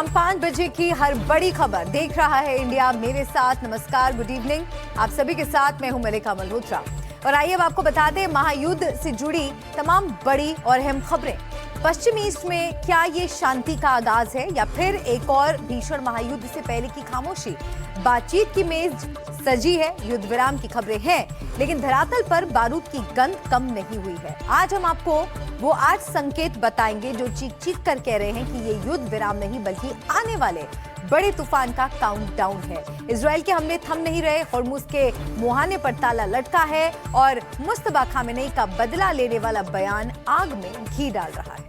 शाम 5 बजे की हर बड़ी खबर देख रहा है इंडिया मेरे साथ। नमस्कार, गुड इवनिंग। आप सभी के साथ मैं हूं मलिका मल्होत्रा और आइए अब आपको बता दें महायुद्ध से जुड़ी तमाम बड़ी और अहम खबरें। पश्चिम ईस्ट में क्या ये शांति का आगाज है या फिर एक और भीषण महायुद्ध से पहले की खामोशी? बातचीत की मेज सजी है, युद्ध विराम की खबरें हैं, लेकिन धरातल पर बारूद की गंध कम नहीं हुई है। आज हम आपको वो 8 संकेत बताएंगे जो चीख चीख कर कह रहे हैं कि ये युद्ध विराम नहीं बल्कि आने वाले बड़े तूफान का काउंटडाउन है। इजराइल के हमले थम नहीं रहे, होर्मुज के मुहाने पर ताला लटका है और मुस्तफा खामेनेई का बदला लेने वाला बयान आग में घी डाल रहा है।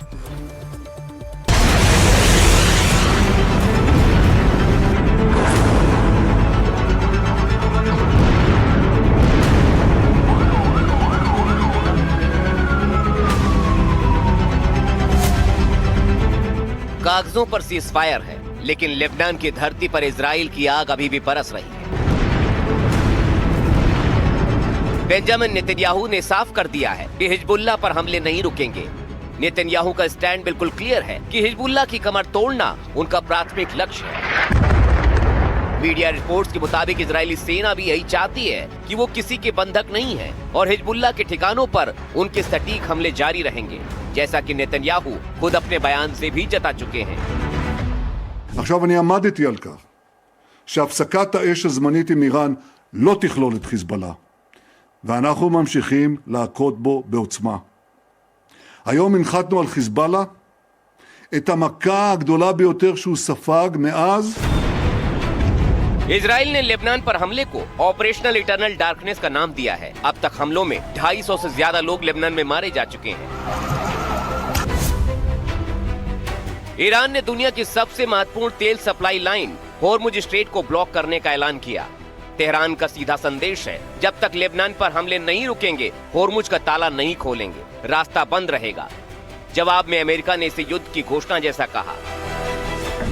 कागजों पर सीजफायर है, लेकिन लेबनान की धरती पर इजराइल की आग अभी भी बरस रही है। बेंजामिन नेतन्याहू ने साफ कर दिया है कि हिजबुल्लाह पर हमले नहीं रुकेंगे। नेतन्याहू का स्टैंड बिल्कुल क्लियर है कि हिजबुल्लाह की कमर तोड़ना उनका प्राथमिक लक्ष्य है। मीडिया रिपोर्ट्स के मुताबिक इजरायली सेना भी यही चाहती है कि वो किसी के बंधक नहीं है और हिजबुल्लाह के ठिकानों पर उनके सटीक हमले जारी रहेंगे, जैसा कि नेतन्याहू खुद अपने बयान से भी जता चुके हैं। עכשיו אני עמדתי על כך שהפסקת האש הזמנית עם איראן לא תכלול את חיזבאללה, ואנחנו ממשיכים להכות בו בעוצמה. היום הנחתנו על חיזבאללה את המכה הגדולה ביותר שהוא ספג מאז. इजराइल ने लेबनान पर हमले को ऑपरेशनल इटर्नल डार्कनेस का नाम दिया है। अब तक हमलों में 250 से ज्यादा लोग लेबनान में मारे जा चुके हैं। ईरान ने दुनिया की सबसे महत्वपूर्ण तेल सप्लाई लाइन होर्मुज स्ट्रेट को ब्लॉक करने का ऐलान किया। तेहरान का सीधा संदेश है, जब तक लेबनान पर हमले नहीं रुकेंगे, होर्मुज का ताला नहीं खोलेंगे, रास्ता बंद रहेगा। जवाब में अमेरिका ने इसे युद्ध की घोषणा जैसा कहा।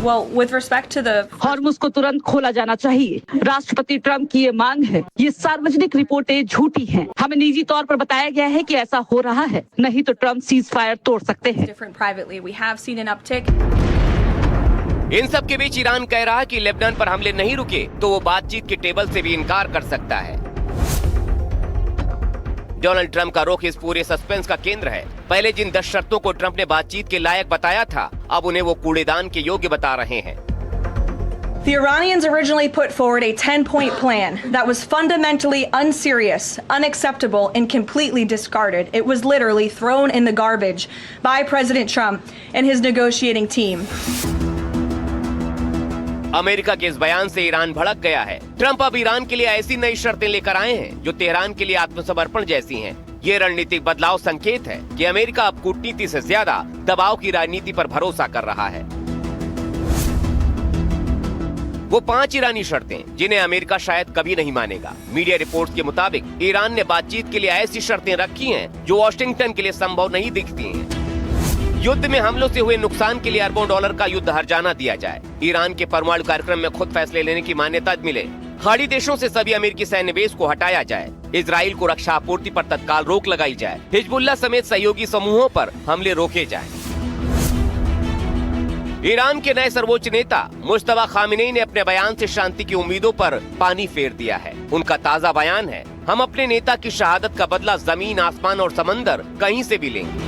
Well, with respect to the Hormuz को तुरंत खोला जाना चाहिए। राष्ट्रपति ट्रंप की ये मांग है। ये सार्वजनिक रिपोर्टें झूठी हैं। हमें निजी तौर पर बताया गया है कि ऐसा हो रहा है, नहीं तो ट्रंप सीज फायर तोड़ सकते हैं। different privately, we have seen an uptick. इन सब के बीच ईरान कह रहा है कि लेबनान पर हमले नहीं रुके तो वो बातचीत के टेबल से भी इनकार कर सकता है। डोनाल्ड ट्रंप का रुख इस पूरे सस्पेंस का केंद्र है। पहले जिन 10 शर्तों को ट्रंप ने बातचीत के लायक बताया था, अब उन्हें वो कूड़ेदान के योग्य बता रहे हैं। The Iranians originally put forward a 10-point plan that was fundamentally unserious, unacceptable, and completely discarded. It was literally thrown in the garbage by President Trump and his negotiating team. America के इस बयान से Iran भड़क गया है। Trump अब Iran के लिए ऐसी नई शर्तें लेकर आए हैं जो तेहरान के लिए आत्मसमर्पण जैसी हैं। ये रणनीतिक बदलाव संकेत है कि अमेरिका अब कूटनीति से ज्यादा दबाव की राजनीति पर भरोसा कर रहा है। वो 5 ईरानी शर्तें जिन्हें अमेरिका शायद कभी नहीं मानेगा। मीडिया रिपोर्ट्स के मुताबिक ईरान ने बातचीत के लिए ऐसी शर्तें रखी हैं जो वाशिंगटन के लिए संभव नहीं दिखती हैं। युद्ध में हमलों से हुए नुकसान के लिए अरबों डॉलर का युद्ध हर्जाना दिया जाए, ईरान के परमाणु कार्यक्रम में खुद फैसले लेने की मान्यता मिले, खाड़ी देशों से सभी अमेरिकी सैन्य बेस को हटाया जाए, इजराइल को रक्षा आपूर्ति पर तत्काल रोक लगाई जाए, हिजबुल्लाह समेत सहयोगी समूहों पर हमले रोके जाएं। ईरान के नए सर्वोच्च नेता मुस्तफा खामेनेई ने अपने बयान से शांति की उम्मीदों पर पानी फेर दिया है। उनका ताजा बयान है, हम अपने नेता की शहादत का बदला जमीन, आसमान और समंदर कहीं से भी लेंगे।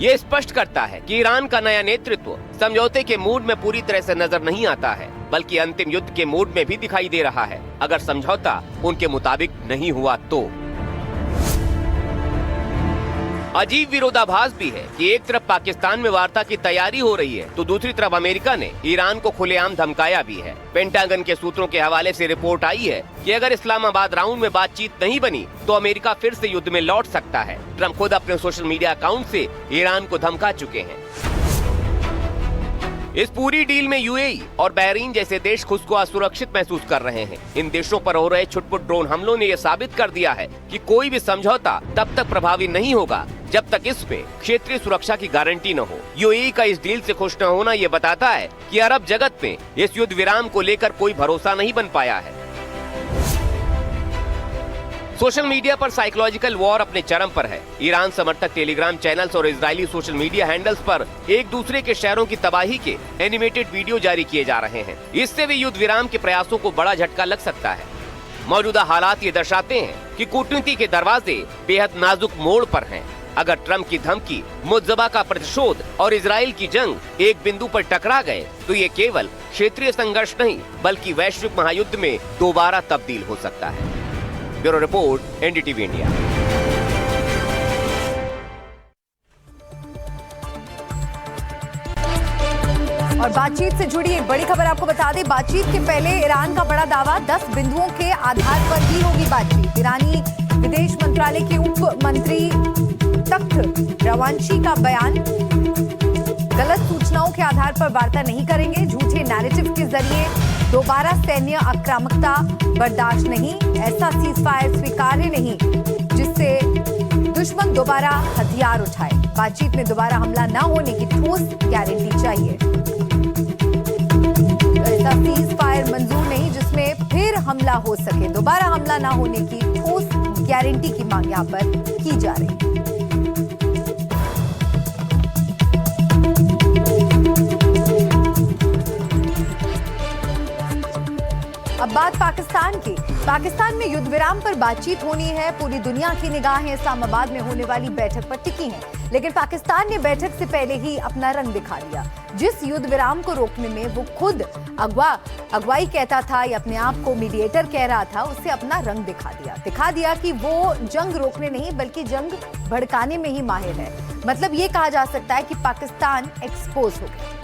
ये स्पष्ट करता है कि ईरान का नया नेतृत्व समझौते के मूड में पूरी तरह से नजर नहीं आता है, बल्कि अंतिम युद्ध के मूड में भी दिखाई दे रहा है, अगर समझौता उनके मुताबिक नहीं हुआ तो। अजीब विरोधाभास भी है कि एक तरफ पाकिस्तान में वार्ता की तैयारी हो रही है तो दूसरी तरफ अमेरिका ने ईरान को खुलेआम धमकाया भी है। पेंटागन के सूत्रों के हवाले से रिपोर्ट आई है कि अगर इस्लामाबाद राउंड में बातचीत नहीं बनी तो अमेरिका फिर से युद्ध में लौट सकता है। ट्रंप खुद अपने सोशल मीडिया अकाउंट से ईरान को धमका चुके हैं। इस पूरी डील में यूएई और बहरीन जैसे देश खुद को असुरक्षित महसूस कर रहे हैं। इन देशों पर हो रहे छुटपुट ड्रोन हमलों ने यह साबित कर दिया है कि कोई भी समझौता तब तक प्रभावी नहीं होगा जब तक इस पे क्षेत्रीय सुरक्षा की गारंटी न हो। यूएई का इस डील से खुश न होना ये बताता है कि अरब जगत में इस युद्ध विराम को लेकर कोई भरोसा नहीं बन पाया है। सोशल मीडिया पर साइकोलॉजिकल वॉर अपने चरम पर है। ईरान समर्थक टेलीग्राम चैनल्स और इजरायली सोशल मीडिया हैंडल्स पर एक दूसरे के शहरों की तबाही के एनिमेटेड वीडियो जारी किए जा रहे हैं। इससे भी युद्ध विराम के प्रयासों को बड़ा झटका लग सकता है। मौजूदा हालात ये दर्शाते हैं कि कूटनीति के दरवाजे बेहद नाजुक मोड़ पर हैं। अगर ट्रंप की धमकी, मुज्तबा का प्रतिशोध और इजराइल की जंग एक बिंदु पर टकरा गए तो ये केवल क्षेत्रीय संघर्ष नहीं बल्कि वैश्विक महायुद्ध में दोबारा तब्दील हो सकता है। Bureau report, NDTV India. और बातचीत से जुड़ी एक बड़ी खबर आपको बता दें। बातचीत के पहले ईरान का बड़ा दावा 10 बिंदुओं के आधार पर ही होगी बातचीत। ईरानी विदेश मंत्रालय के उप मंत्री तख्त रवांशी का बयान, गलत सूचनाओं के आधार पर वार्ता नहीं करेंगे, झूठे नैरेटिव के जरिए दोबारा सैन्य आक्रामकता बर्दाश्त नहीं, ऐसा सीजफायर स्वीकार्य नहीं जिससे दुश्मन दोबारा हथियार उठाए, बातचीत में दोबारा हमला न होने की ठोस गारंटी चाहिए। ऐसा सीजफायर मंजूर नहीं जिसमें फिर हमला हो सके, दोबारा हमला न होने की ठोस गारंटी की मांग यहाँ पर की जा रही है। अब बात पाकिस्तान की। पाकिस्तान में युद्ध विराम पर बातचीत होनी है। पूरी दुनिया की निगाहें इस्लामाबाद में होने वाली बैठक पर टिकी हैं, लेकिन पाकिस्तान ने बैठक से पहले ही अपना रंग दिखा दिया। जिस युद्ध विराम को रोकने में वो खुद अगुवाई कहता था या अपने आप को मीडिएटर कह रहा था, उससे अपना रंग दिखा दिया कि वो जंग रोकने नहीं बल्कि जंग भड़काने में ही माहिर है। मतलब ये कहा जा सकता है कि पाकिस्तान एक्सपोज हो गया।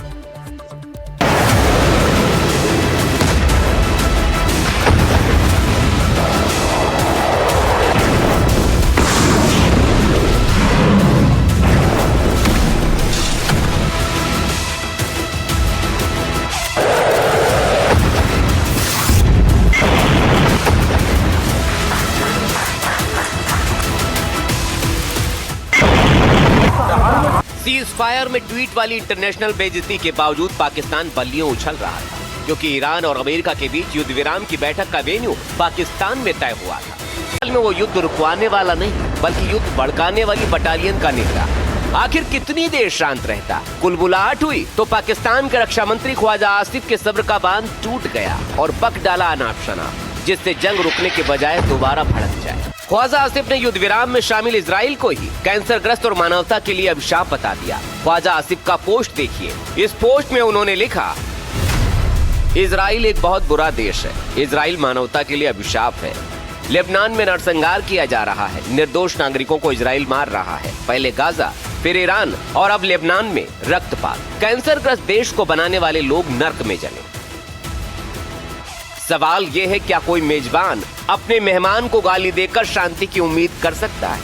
सीज फायर में ट्वीट वाली इंटरनेशनल बेइज्जती के बावजूद पाकिस्तान बल्लियों उछल रहा था, क्योंकि ईरान और अमेरिका के बीच युद्ध विराम की बैठक का वेन्यू पाकिस्तान में तय हुआ था। हाल में वो युद्ध रुकवाने वाला नहीं बल्कि युद्ध भड़काने वाली बटालियन का निकला। आखिर कितनी देर शांत रहता? कुलबुलाहट हुई तो पाकिस्तान के रक्षा मंत्री ख्वाजा आसिफ के सब्र का बांध टूट गया और बक डाला अनाप शनाप, जिससे जंग रुकने के बजाय दोबारा भड़क जाए। ख्वाजा आसिफ ने युद्ध विराम में शामिल इजराइल को ही कैंसरग्रस्त और मानवता के लिए अभिशाप बता दिया। ख्वाजा आसिफ का पोस्ट देखिए। इस पोस्ट में उन्होंने लिखा, इजराइल एक बहुत बुरा देश है, इजराइल मानवता के लिए अभिशाप है। लेबनान में नरसंहार किया जा रहा है, निर्दोष नागरिकों को इजराइल मार रहा है, पहले गाजा फिर ईरान और अब लेबनान में रक्तपात। कैंसरग्रस्त देश को बनाने वाले लोग नर्क में जले। सवाल ये है, क्या कोई मेजबान अपने मेहमान को गाली देकर शांति की उम्मीद कर सकता है?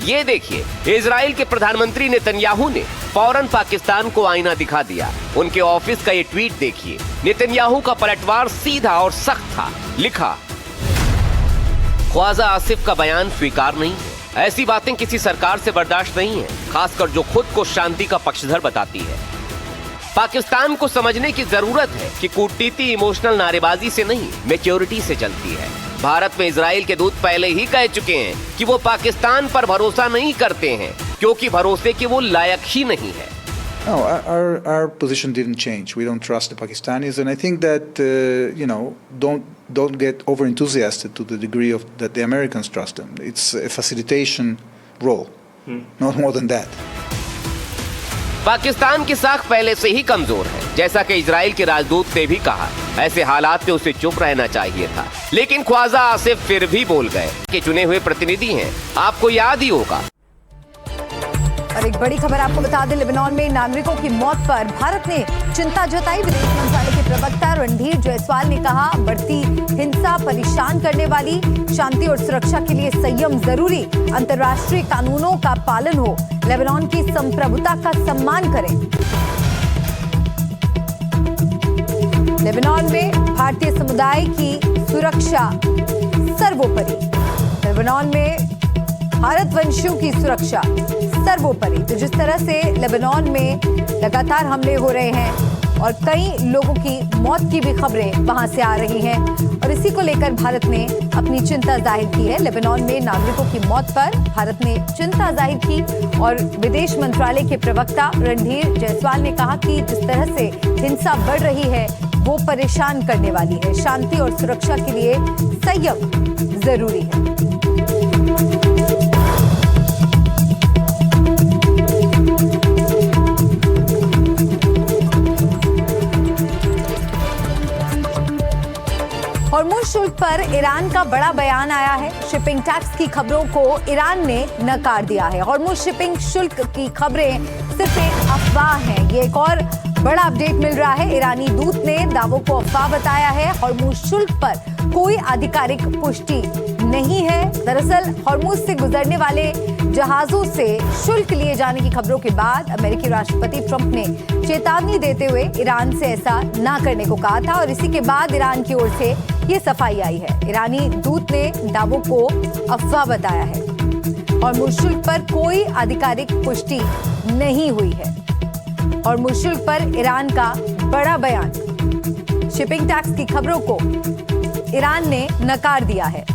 ये देखिए, इजराइल के प्रधानमंत्री नेतन्याहू ने फौरन पाकिस्तान को आईना दिखा दिया। उनके ऑफिस का ये ट्वीट देखिए। नेतन्याहू का पलटवार सीधा और सख्त था। लिखा, ख्वाजा आसिफ का बयान स्वीकार नहीं है। ऐसी बातें किसी सरकार से बर्दाश्त नहीं है, खासकर जो खुद को शांति का पक्षधर बताती है। पाकिस्तान को समझने की जरूरत है कि कूटनीति इमोशनल नारेबाजी से नहीं, मैच्योरिटी से चलती है। भारत में इजराइल के दूत पहले ही कह चुके हैं कि वो पाकिस्तान पर भरोसा नहीं करते हैं, क्योंकि भरोसे के वो लायक ही नहीं है। No, our position didn't change. We don't trust the Pakistanis, and I think that don't get over enthusiastic to the degree of that the Americans trust them. It's a facilitation role, not more than that. Pakistan की साख पहले से ही कमजोर है, जैसा कि Israel के राजदूत ने भी कहा। ऐसे हालात में उसे चुप रहना चाहिए था, लेकिन ख्वाजा आसिफ फिर भी बोल गए कि चुने हुए प्रतिनिधि हैं, आपको याद ही होगा। और एक बड़ी खबर आपको बता दें, लेबनान में नागरिकों की मौत पर भारत ने चिंता जताई। विदेश मंत्रालय के प्रवक्ता रणधीर जायसवाल ने कहा, बढ़ती हिंसा परेशान करने वाली, शांति और सुरक्षा के लिए संयम जरूरी, अंतर्राष्ट्रीय कानूनों का पालन हो, लेबनान की संप्रभुता का सम्मान करें। लेबनान में भारतीय समुदाय की सुरक्षा सर्वोपरि। लेबनान में भारतवंशियों की सुरक्षा सर्वोपरि। तो जिस तरह से लेबनान में लगातार हमले हो रहे हैं और कई लोगों की मौत की भी खबरें वहां से आ रही हैं और इसी को लेकर भारत ने अपनी चिंता जाहिर की है। लेबनान में नागरिकों की मौत पर भारत ने चिंता जाहिर की और विदेश मंत्रालय के प्रवक्ता रणधीर जायसवाल ने कहा कि जिस तरह से हिंसा बढ़ रही है वो परेशान करने वाली है। शांति और सुरक्षा के लिए संयम जरूरी है। हॉर्मुज़ शुल्क पर ईरान का बड़ा बयान आया है। शिपिंग टैक्स की खबरों को ईरान ने नकार दिया है। हॉर्मुज़ शिपिंग शुल्क की खबरें सिर्फ एक अफवाह हैं। ये एक और बड़ा अपडेट मिल रहा है। ईरानी दूत ने दावों को अफवाह बताया है। हॉर्मुज़ शुल्क पर कोई आधिकारिक पुष्टि नहीं है। दरअसल हॉर्मुज़ से गुजरने वाले जहाजों से शुल्क लिए जाने की खबरों के बाद अमेरिकी राष्ट्रपति ट्रंप ने चेतावनी देते हुए ईरान से ऐसा ना करने को कहा था और इसी के बाद ईरान की ओर से ये सफाई आई है। ईरानी दूत ने दावों को अफवाह बताया है। हॉर्मुज़ शुल्क पर कोई आधिकारिक पुष्टि नहीं हुई है। हॉर्मुज़ शुल्क पर ईरान का बड़ा बयान। शिपिंग टैक्स की खबरों को ईरान ने नकार दिया है।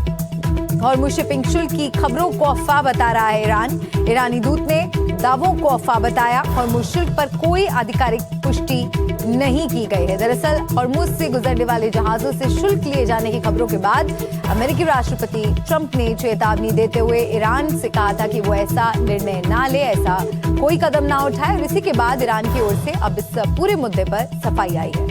हॉर्मुज़ शिपिंग शुल्क की खबरों को अफवाह बता रहा है ईरान। ईरानी दूत ने दावों को अफवाह बताया। हॉर्मुज़ शुल्क पर कोई आधिकारिक पुष्टि नहीं की गई है। दरअसल हॉर्मुज़ से गुजरने वाले जहाजों से शुल्क लिए जाने की खबरों के बाद अमेरिकी राष्ट्रपति ट्रंप ने चेतावनी देते हुए ईरान से कहा था कि वो ऐसा निर्णय ना ले, ऐसा कोई कदम ना उठाए और इसी के बाद ईरान की ओर से अब इस पूरे मुद्दे पर सफाई आई है।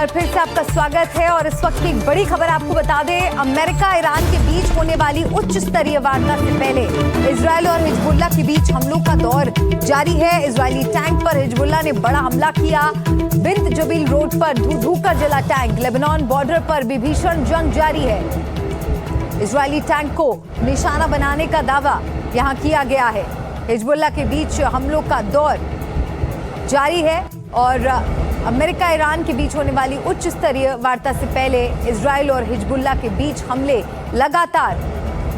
फिर से आपका स्वागत है और इस वक्त की एक बड़ी खबर आपको बता दें। अमेरिका ईरान के बीच होने वाली उच्च स्तरीय वार्ता से पहले इजरायल और हिजबुल्लाह के बीच हमलों का दौर जारी है। इजरायली टैंक पर हिजबुल्लाह ने बड़ा हमला किया। बिंत जबील रोड पर धू कर जला टैंक। लेबनान बॉर्डर पर भी भीषण जंग जारी है। इजरायली टैंक को निशाना बनाने का दावा यहां किया गया है। हिजबुल्लाह के बीच हमलों का दौर जारी है और अमेरिका ईरान के बीच होने वाली उच्च स्तरीय वार्ता से पहले इजरायल और हिजबुल्लाह के बीच हमले लगातार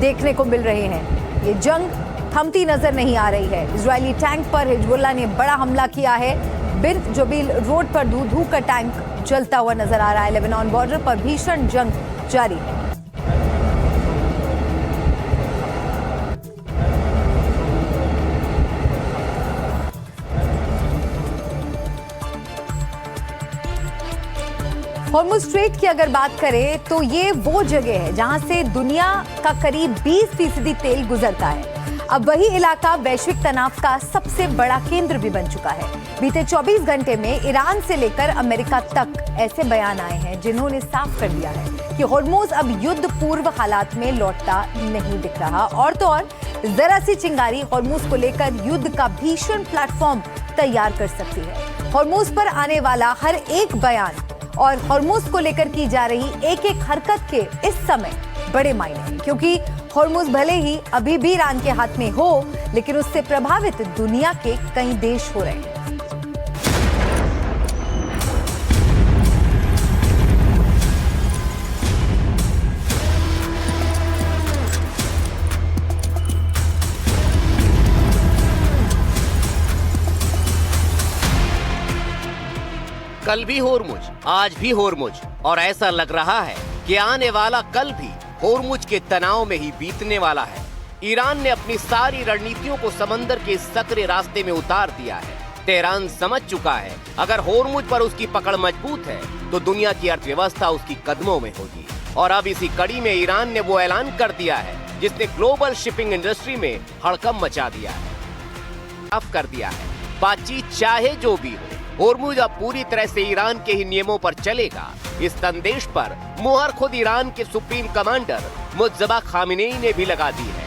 देखने को मिल रहे हैं। ये जंग थमती नजर नहीं आ रही है। इजरायली टैंक पर हिजबुल्लाह ने बड़ा हमला किया है। बिंत जबील रोड पर धू कर टैंक जलता हुआ नजर आ रहा है। लेबनान बॉर्डर पर भीषण जंग जारी है। हॉर्मुज़ स्ट्रेट की अगर बात करें तो ये वो जगह है जहां से दुनिया का करीब 20% तेल गुजरता है। अब वही इलाका वैश्विक तनाव का सबसे बड़ा केंद्र भी बन चुका है। बीते 24 घंटे में ईरान से लेकर अमेरिका तक ऐसे बयान आए हैं जिन्होंने साफ कर दिया है कि हॉर्मुज़ अब युद्ध पूर्व हालात में लौटता नहीं दिख रहा। और तो और जरा सी चिंगारी हॉर्मुज़ को लेकर युद्ध का भीषण प्लेटफॉर्म तैयार कर सकती है। हॉर्मुज़ पर आने वाला हर एक बयान और हॉर्मुज़ को लेकर की जा रही एक एक हरकत के इस समय बड़े मायने हैं, क्योंकि हॉर्मुज़ भले ही अभी भी ईरान के हाथ में हो, लेकिन उससे प्रभावित दुनिया के कई देश हो रहे हैं। कल भी होर्मुज, आज भी होर्मुज और ऐसा लग रहा है कि आने वाला कल भी होर्मुज के तनाव में ही बीतने वाला है। ईरान ने अपनी सारी रणनीतियों को समंदर के सकरे रास्ते में उतार दिया है। तेहरान समझ चुका है अगर होर्मुज पर उसकी पकड़ मजबूत है तो दुनिया की अर्थव्यवस्था उसकी कदमों में होगी। और अब इसी कड़ी में ईरान ने वो ऐलान कर दिया है जिसने ग्लोबल शिपिंग इंडस्ट्री में हड़कंप मचा दिया है, साफ कर दिया है बातचीत चाहे जो भी हो, होर्मुज अब पूरी तरह से ईरान के ही नियमों पर चलेगा। इस संदेश पर मुहर खुद ईरान के सुप्रीम कमांडर मुज्तबा खामेनेई ने भी लगा दी है।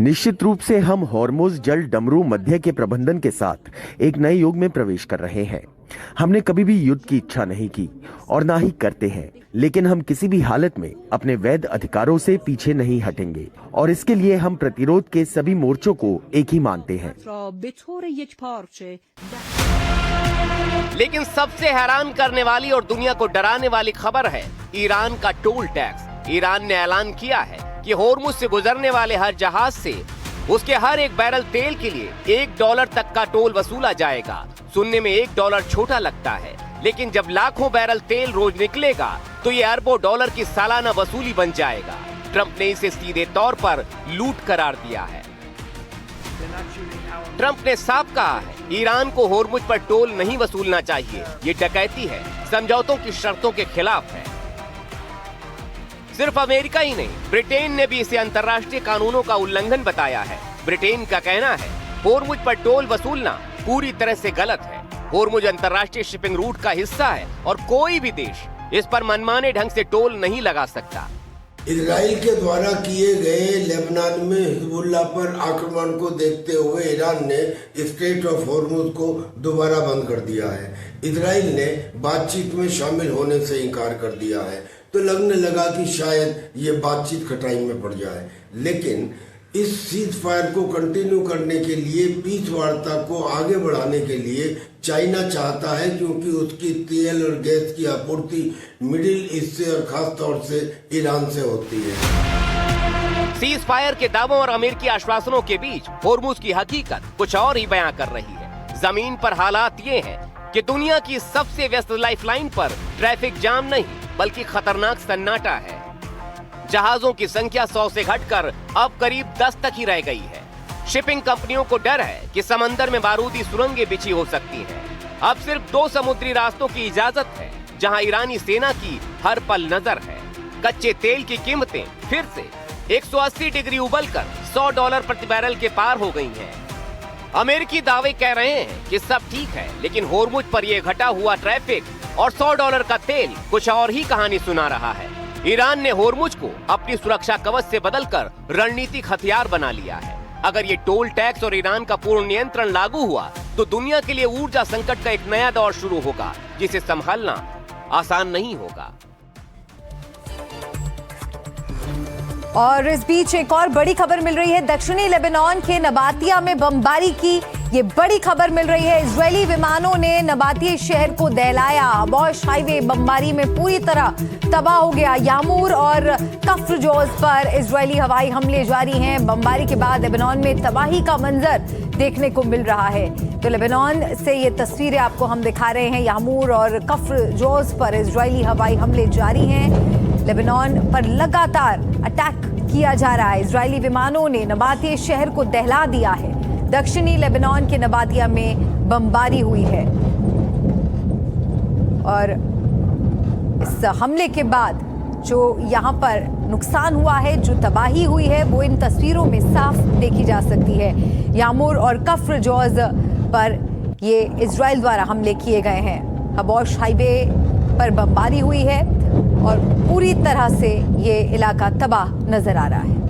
निश्चित रूप से हम हॉर्मुज़ जल डमरू मध्य के प्रबंधन के साथ एक नए युग में प्रवेश कर रहे हैं। हमने कभी भी युद्ध की इच्छा नहीं की और ना ही करते हैं, लेकिन हम किसी भी हालत में अपने वैध अधिकारों से पीछे नहीं हटेंगे और इसके लिए हम प्रतिरोध के सभी मोर्चों को एक ही मानते हैं। लेकिन सबसे हैरान करने वाली और दुनिया को डराने वाली खबर है ईरान का टोल टैक्स। ईरान ने ऐलान किया है कि होर्मुज से गुजरने वाले हर जहाज से उसके हर एक बैरल तेल के लिए $1 तक का टोल वसूला जाएगा। सुनने में $1 छोटा लगता है, लेकिन जब लाखों बैरल तेल रोज निकलेगा तो ये अरबों डॉलर की सालाना वसूली बन जाएगा। ट्रंप ने इसे सीधे तौर पर लूट करार दिया है। ट्रंप ने साफ कहा है ईरान को होर्मुज पर टोल नहीं वसूलना चाहिए, ये डकैती है, समझौतों की शर्तों के खिलाफ है। सिर्फ अमेरिका ही नहीं, ब्रिटेन ने भी इसे अंतर्राष्ट्रीय कानूनों का उल्लंघन बताया है। ब्रिटेन का कहना है होर्मुज पर टोल वसूलना पूरी तरह से गलत है। होर्मुज अंतर्राष्ट्रीय शिपिंग रूट का हिस्सा है और कोई भी देश इस पर मनमाने ढंग से टोल नहीं लगा सकता। इजराइल के द्वारा किए गए लेबनान में हिजबुल्लाह पर आक्रमण को देखते हुए ईरान ने स्ट्रेट ऑफ होर्मुज को दोबारा बंद कर दिया है। इजराइल ने बातचीत में शामिल होने से इनकार कर दिया है, तो लगने लगा कि शायद ये बातचीत खटाई में पड़ जाए। लेकिन इस सीज फायर को कंटिन्यू करने के लिए, पीस वार्ता को आगे बढ़ाने के लिए चाइना चाहता है, क्योंकि उसकी तेल और गैस की आपूर्ति मिडिल ईस्ट से और खास तौर से ईरान से होती है। सीज फायर के दावों और अमेरिकी आश्वासनों के बीच होर्मुज की हकीकत कुछ और ही बयां कर रही है। जमीन पर हालात ये हैं कि दुनिया की सबसे व्यस्त लाइफलाइन पर ट्रैफिक जाम नहीं बल्कि खतरनाक सन्नाटा है। जहाजों की संख्या 100 से घटकर अब करीब 10 तक ही रह गई है। शिपिंग कंपनियों को डर है कि समंदर में बारूदी सुरंगें बिछी हो सकती हैं। अब सिर्फ 2 समुद्री रास्तों की इजाजत है जहां ईरानी सेना की हर पल नजर है। कच्चे तेल की कीमतें फिर से 180 डिग्री उबलकर $100 प्रति बैरल के पार हो गई हैं। अमेरिकी दावे कह रहे हैं कि सब ठीक है, लेकिन होर्मुज पर यह घटा हुआ ट्रैफिक और $100 का तेल कुछ और ही कहानी सुना रहा है। ईरान ने होर्मुज को अपनी सुरक्षा कवच से बदलकर रणनीतिक हथियार बना लिया है। अगर ये टोल टैक्स और ईरान का पूर्ण नियंत्रण लागू हुआ तो दुनिया के लिए ऊर्जा संकट का एक नया दौर शुरू होगा, जिसे संभालना आसान नहीं होगा। और इस बीच एक और बड़ी खबर मिल रही है। दक्षिणी लेबनान के नबातिया में बमबारी की ये बड़ी खबर मिल रही है। इजरायली विमानों ने नबातिया शहर को दहलाया। अबॉश हाईवे बमबारी में पूरी तरह तबाह हो गया। यामूर और कफ्र जोज पर इजरायली हवाई हमले जारी हैं। बमबारी के बाद लेबनान में तबाही का मंजर देखने को मिल रहा है। तो लेबनान से ये तस्वीरें आपको हम दिखा रहे हैं। यामूर और कफ्र जोज पर इजरायली हवाई हमले जारी हैं। लेबनान पर लगातार अटैक किया जा रहा है। इजरायली विमानों ने नबातिया शहर को दहला दिया है। दक्षिणी लेबनान के नबातिया में बमबारी हुई है और इस हमले के बाद जो यहाँ पर नुकसान हुआ है, जो तबाही हुई है, वो इन तस्वीरों में साफ देखी जा सकती है। यामूर और कफ्र जोज पर ये इजराइल द्वारा हमले किए गए हैं। अबॉश हाईवे पर बमबारी हुई है और पूरी तरह से ये इलाका तबाह नजर आ रहा है।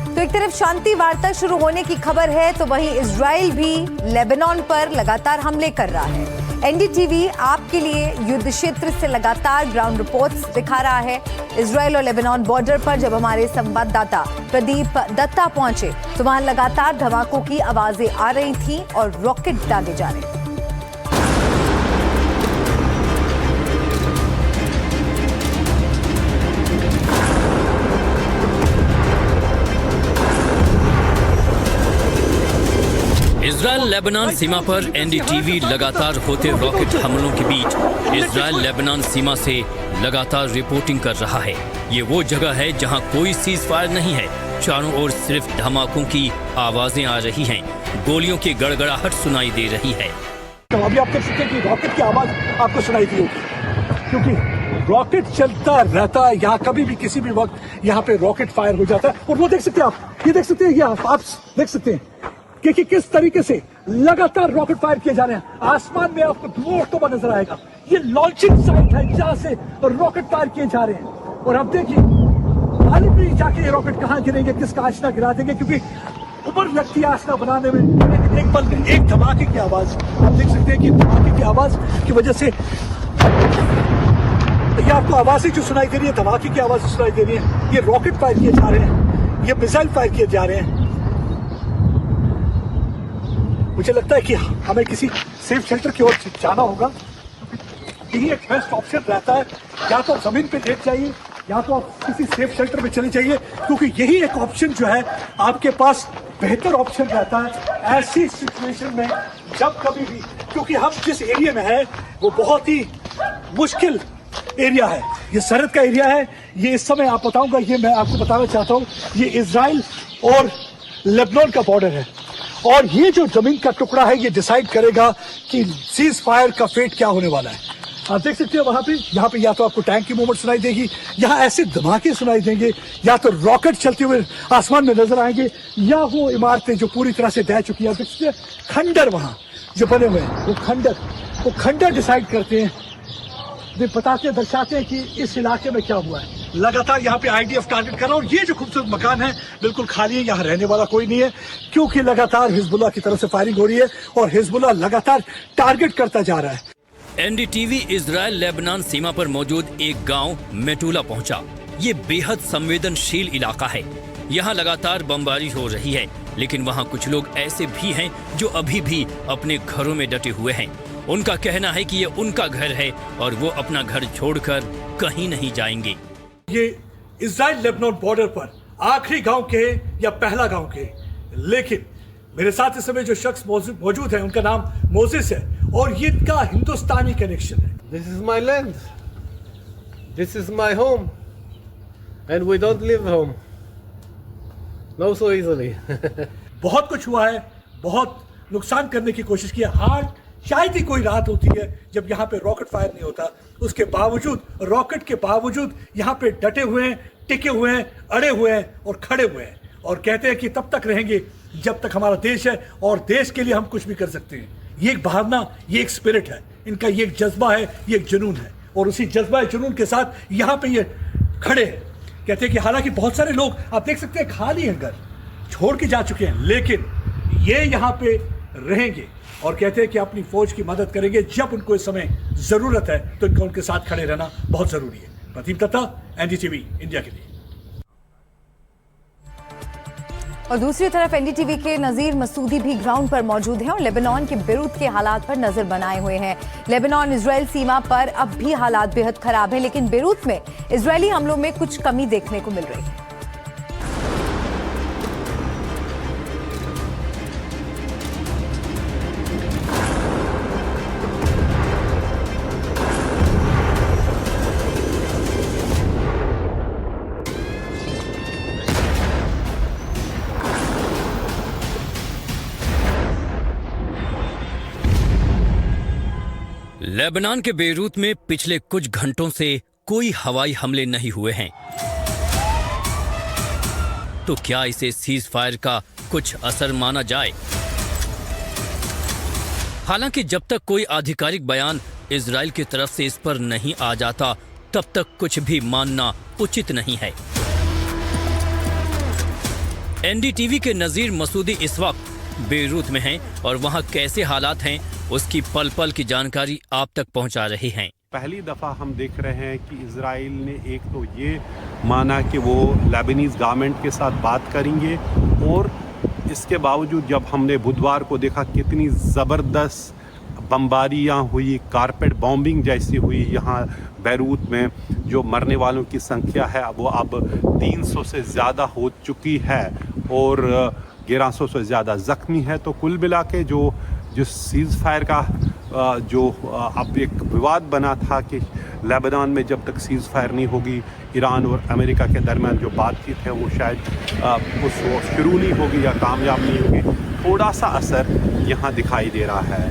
तो एक तरफ शांति वार्ता शुरू होने की खबर है, तो वहीं इजराइल भी लेबनान पर लगातार हमले कर रहा है। एनडीटीवी आपके लिए युद्ध क्षेत्र से लगातार ग्राउंड रिपोर्ट्स दिखा रहा है। इजराइल और लेबनान बॉर्डर पर जब हमारे संवाददाता प्रदीप दत्ता पहुंचे तो वहां लगातार धमाकों की आवाजें आ रही थी और रॉकेट दागे जा रहे थे। इजराइल लेबनान सीमा पर एनडीटीवी लगातार होते रॉकेट हमलों के बीच इजराइल लेबनान सीमा से लगातार रिपोर्टिंग कर रहा है। ये वो जगह है जहां कोई सीज फायर नहीं है। चारों ओर सिर्फ धमाकों की आवाजें आ रही हैं, गोलियों की गड़गड़ाहट सुनाई दे रही है। तो अभी आप देख सकते हैं कि रॉकेट की आवाज आपको सुनाई दी होगी, क्योंकि रॉकेट चलता रहता है। यहाँ कभी भी किसी भी वक्त यहाँ पे रॉकेट फायर हो जाता है। और वो देख सकते हैं आप, ये देख सकते हैं, ये आप देख सकते हैं कि किस तरीके से लगातार रॉकेट फायर किए जा रहे हैं। आसमान में आपको धुआं उठता हुआ नजर आएगा। ये लॉन्चिंग साइट है जहां से रॉकेट फायर किए जा रहे हैं। और अब देखिए मालूम नहीं जाके ये रॉकेट कहां गिरेंगे, किसका आशना गिरा देंगे, क्योंकि उम्र लगती है आशना बनाने में। लेकिन एक पल में एक धमाके की आवाज आप देख सकते हैं कि धमाके की आवाज की वजह से ये आपको आवाजें जो सुनाई दे रही है, धमाके की आवाज सुनाई दे रही है, ये रॉकेट फायर किए जा रहे हैं, ये मिसाइल फायर किए जा रहे हैं। मुझे लगता है कि हमें किसी सेफ शेल्टर की ओर जाना होगा। यही एक बेस्ट ऑप्शन रहता है, या तो जमीन पे लेट जाइए या तो आप किसी सेफ शेल्टर में चले जाइए, क्योंकि यही एक ऑप्शन जो है आपके पास बेहतर ऑप्शन रहता है ऐसी सिचुएशन में जब कभी भी, क्योंकि हम जिस एरिया में है वो बहुत ही मुश्किल एरिया है, ये सरहद का एरिया है। ये इस समय आप बताऊंगा, ये मैं आपको बताना चाहता हूँ, ये इजराइल और लेबनान का बॉर्डर है, और ये जो जमीन का टुकड़ा है ये डिसाइड करेगा कि सीज फायर का फेट क्या होने वाला है। आप देख सकते हो वहां पे, यहाँ पे या तो आपको टैंक की मूवमेंट सुनाई देगी, यहाँ ऐसे धमाके सुनाई देंगे, या तो रॉकेट चलते हुए आसमान में नजर आएंगे, या वो इमारतें जो पूरी तरह से ढह चुकी है। आप देख सकते हैं खंडर वहां जो बने हुए हैं, वो खंडर डिसाइड करते हैं, वे बताते दर्शाते हैं कि इस इलाके में क्या हुआ है। लगातार यहाँ पे IDF टारगेट कर रहा है, और ये जो खूबसूरत मकान है बिल्कुल खाली है, यहाँ रहने वाला कोई नहीं है, क्योंकि लगातार हिजबुल्लाह की तरफ से फायरिंग हो रही है और हिजबुल्लाह लगातार टारगेट करता जा रहा है। NDTV इजराइल लेबनान सीमा पर मौजूद एक गांव मेटुला पहुंचा। ये बेहद संवेदनशील इलाका है, यहाँ लगातार बमबारी हो रही है, लेकिन वहाँ कुछ लोग ऐसे भी हैं जो अभी भी अपने घरों में डटे हुए हैं। उनका कहना है कि ये उनका घर है और वो अपना घर छोड़कर कहीं नहीं जाएंगे। ये इजराइल लेबनान बॉर्डर पर आखिरी गांव के या पहला गांव के, लेकिन मेरे साथ इस समय जो शख्स मौजूद है उनका नाम मोसेस है, और ये इनका हिंदुस्तानी कनेक्शन है। This is my land. This is my home. And we don't leave home. Not so easily. बहुत कुछ हुआ है, बहुत नुकसान करने की कोशिश की है। हार्ड शायद ही कोई रात होती है जब यहाँ पे रॉकेट फायर नहीं होता, उसके बावजूद, रॉकेट के बावजूद यहाँ पे डटे हुए हैं, टिके हुए हैं, अड़े हुए हैं और खड़े हुए हैं, और कहते हैं कि तब तक रहेंगे जब तक हमारा देश है और देश के लिए हम कुछ भी कर सकते हैं। ये एक भावना, ये एक स्पिरिट है इनका, ये एक जज्बा है, ये एक जुनून है, और उसी जज्बा जुनून के साथ यहाँ पे ये खड़े हैं। कहते हैं कि हालांकि बहुत सारे लोग आप देख सकते हैं खाली हैं, घर छोड़ के जा चुके हैं, लेकिन ये यहाँ पे रहेंगे और कहते हैं कि अपनी फौज की मदद करेंगे जब उनको इस समय जरूरत है, तो इनका उनके साथ खड़े रहना बहुत जरूरी है। प्रतीम दत्ता, NDTV इंडिया के लिए। और दूसरी तरफ NDTV के नजीर मसूदी भी ग्राउंड पर मौजूद हैं और लेबनान के बेरूत के हालात पर नजर बनाए हुए हैं। लेबनान इजराइल सीमा पर अब भी हालात बेहद खराब हैं, लेकिन बेरूत में इजरायली हमलों में कुछ कमी देखने को मिल रही है। लेबनान के बेरूत में पिछले कुछ घंटों से कोई हवाई हमले नहीं हुए हैं, तो क्या इसे सीज फायर का कुछ असर माना जाए? हालांकि जब तक कोई आधिकारिक बयान इजराइल की तरफ से इस पर नहीं आ जाता, तब तक कुछ भी मानना उचित नहीं है। NDTV के नजीर मसूदी इस वक्त बेरूत में हैं और वहां कैसे हालात हैं उसकी पल पल की जानकारी आप तक पहुंचा रहे हैं। पहली दफ़ा हम देख रहे हैं कि इजराइल ने एक तो ये माना कि वो लेबनीज़ गवर्नमेंट के साथ बात करेंगे, और इसके बावजूद जब हमने बुधवार को देखा कितनी ज़बरदस्त बमबारियाँ हुई, कारपेट बॉम्बिंग जैसी हुई यहाँ बेरूत में, जो मरने वालों की संख्या है वो अब 300 से ज़्यादा हो चुकी है और 1100 से ज़्यादा ज़ख्मी है। तो कुल मिला के जो सीज़ फायर का जो अब एक विवाद बना था कि लेबनान में जब तक सीज़ फायर नहीं होगी, ईरान और अमेरिका के दरमियान जो बातचीत है वो शायद वो शुरू नहीं होगी या कामयाब नहीं होगी, थोड़ा सा असर यहाँ दिखाई दे रहा है।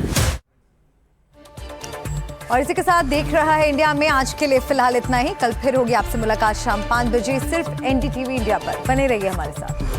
और इसी के साथ देख रहा है इंडिया में आज के लिए फिलहाल इतना ही। कल फिर होगी आपसे मुलाकात शाम 5 बजे सिर्फ NDTV इंडिया पर। बने रहिए हमारे साथ।